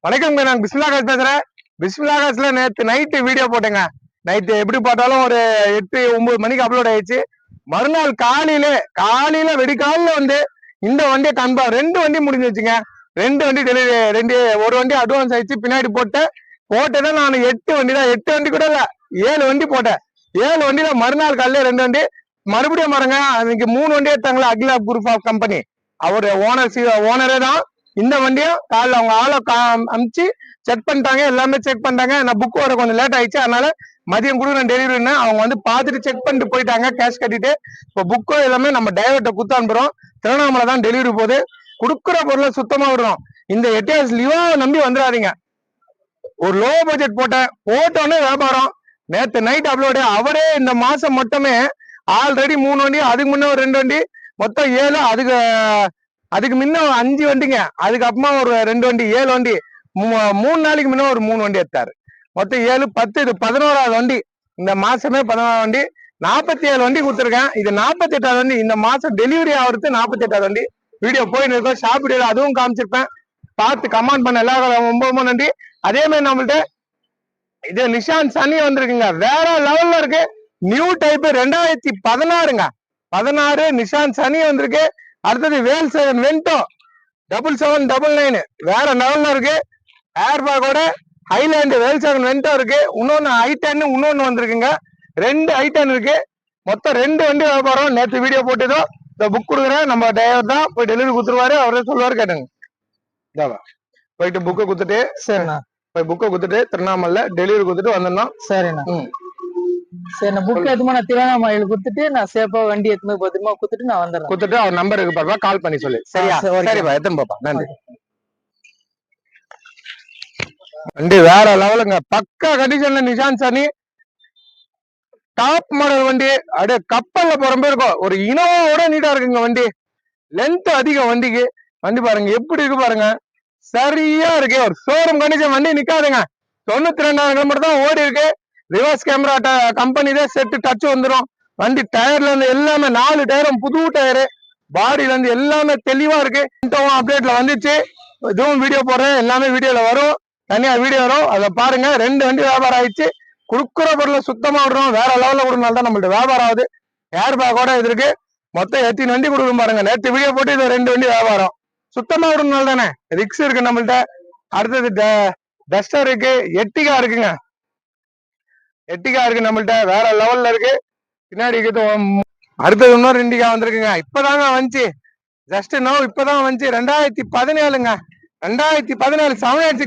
வணக்கம், நான் பிஸ்மிலாகாஸ் பேசுறேன். பிஸ்மிலாகாஸ்ல நேற்று நைட்டு வீடியோ போட்டேங்க. நைட்டு எப்படி பார்த்தாலும் ஒரு 8-9 மணிக்கு அப்லோட் ஆயிடுச்சு. மறுநாள் காலையில வெடிக்காலில் வந்து இந்த வண்டியை கன்ஃபார்ம் 2 வண்டி முடிஞ்சு வச்சுங்க. 2 வண்டி டெலிவரி, ஒரு வண்டி அட்வான்ஸ் ஆயிடுச்சு. பின்னாடி போட்டேன் நான் 8 வண்டி தான். 8 வண்டி கூட இல்ல, 7 வண்டி போட்டேன். 7 வண்டியில மறுநாள் காலையில 2 வண்டி மறுபடியும் பாருங்க. அதுக்கு 3 வண்டி எடுத்தாங்களா, அகிலா குரூப் ஆஃப் கம்பெனி. அவர் ஓனரே தான். இந்த வண்டியும் காலைல அவங்க ஆளை அமிச்சு செக் பண்ணிட்டாங்க, எல்லாமே செக் பண்ணிட்டாங்க. நான் புக் வர கொஞ்சம் லேட் ஆயிடுச்சு, அதனால மதியம் கூட நான் டெலிவரின்னு அவங்க வந்து பார்த்துட்டு செக் பண்ணிட்டு போயிட்டாங்க, கேஷ் கட்டிட்டு. இப்போ புக்கோ எல்லாமே நம்ம டிரைவர்கிட்ட குத்து அனுப்புறோம். திருவண்ணாமலை தான் டெலிவரி போகுது. கொடுக்குற பொருளை சுத்தமா விடுறோம். இந்த எட்டியாஸ் லிவாவை நம்பி வந்துடாதீங்க. ஒரு லோ பட்ஜெட் போட்டோன்னே வியாபாரம். நேற்று நைட் அப்லோடு. அவரே இந்த மாசம் மட்டுமே ஆல்ரெடி 3 வண்டி, அதுக்கு முன்ன ஒரு 2 வண்டி, மொத்தம் 7. அதுக்கு முன்ன 5 வண்டிங்க. அதுக்கப்புறமா ஒரு 2 வண்டி, 7 வண்டி. 3 நாளைக்கு முன்ன ஒரு 3 வண்டி எடுத்தாரு. மொத்தம் 7, 10, இது 11வது வண்டி. இந்த மாசமே 11வது வண்டி. 47 வண்டி கொடுத்துருக்கேன். இது 48வது வண்டி. இந்த மாசம் டெலிவரி ஆகுறது 48வது வண்டி. வீடியோ போயிட்டு இருக்கோம். ஷாப் வீடியோ அதுவும் காமிச்சிருப்பேன். பார்த்து கமெண்ட் பண்ண எல்லாரும் ரொம்ப நன்றி. அதே மாதிரி நம்மள்ட்ட இது நிஷான் சனி வந்திருக்குங்க. வேற லெவல்ல இருக்கு. நியூ டைப் 2016ங்க. 16 நிஷான் சனி வந்திருக்கு. அடுத்தது வேல்சேகன் வென்டோ 7799 வேற லெவல்ல இருக்கு. ஏர்பேக்கோட ஹைலாண்டு வேல்சேகன் வென்டோ இருக்கு. இன்னொன்னு ஐ10 இன்னொன்னு வந்திருக்குங்க. 2 ஐ10 இருக்கு. மொத்தம் 2 வண்டி வியாபாரம். நேற்று வீடியோ போட்டுதோ இந்த புக் கொடுக்குறேன். நம்ம டிரைவர் தான் போய் டெலிவரி கொடுத்துருவாரு. அவரே சொல்லுவாரு, கேட்டுங்க. போயிட்டு புக்கை குத்துட்டு, சரிண்ணா, போய் புக்கை குத்துட்டு திருவண்ணாமலை டெலிவரி கொடுத்துட்டு வந்துடணும். சரிண்ணா. சரி, நான் புக் எடுத்துமா நான் திருவண்ணாமலையில குடுத்துட்டு நான் சேஃபா வண்டி எடுத்து பத்திரமா குடுத்துட்டு நான் வந்துடுறேன். குடுத்துட்டு அவர் நம்பருக்கு பாப்பா கால் பண்ணி சொல்லு. சரியா? சரிப்பா, எத்தனை பாப்பா. நன்றி. வண்டி வேற லெவலுங்க. பக்கா கண்டிஷன்ல நிஷான் சனி டாப் மாடல் வண்டி. அப்படியே கப்பல்ல போற மாதிரி இருக்கும். ஒரு இனோவோட நீட்டா இருக்குங்க வண்டி. லென்த் அதிகம் வண்டிக்கு. வண்டி பாருங்க எப்படி இருக்கு பாருங்க. சரியா இருக்கு. ஒரு ஷோரூம் கண்டிஷன். வண்டி நிக்காதுங்க. 92,000 கிலோமீட்டர் தான் ஓடி இருக்கு. ரிவர்ஸ் கேமரா கம்பெனி தான் செட்டு டச் வந்துடும். வண்டி டயர்ல இருந்து எல்லாமே 4 டயரும் புது டயரு. பாடியில இருந்து எல்லாமே தெளிவா இருக்கு. அப்டேட்ல வந்துச்சு. இதுவும் வீடியோ போடுறேன். எல்லாமே வீடியோல வரும். தனியா வீடியோ வரும், அதை பாருங்க. 2 வண்டி வியாபாரம் ஆயிடுச்சு. குடுக்குற பொருளை சுத்தமா விடுறோம். வேற லெவல்ல கொடுனால தான் நம்மள்ட்ட வியாபாரம் ஆகுது. ஏர் பேக்கோட இது இருக்கு. மொத்தம் 18 வண்டி கொடுக்கும் பாருங்க. நேற்று வீடியோ போட்டு இது 2 வண்டி வியாபாரம். சுத்தமா விடுறதுனால தானே. ரிக்ஸ் இருக்கு நம்மள்ட்ட. அடுத்தது டஸ்டர் இருக்கு. எட்டிகா இருக்குங்க. எட்டிகா இருக்கு நம்மள்ட்ட. வேற லெவல்ல இருக்கு. பின்னாடி அடுத்தது இன்னொரு இண்டிகா வந்திருக்குங்க. இப்பதாங்க வந்துச்சு. ஜஸ்ட் நோ இப்பதான் வந்துச்சு. 2017ங்க. 2017 786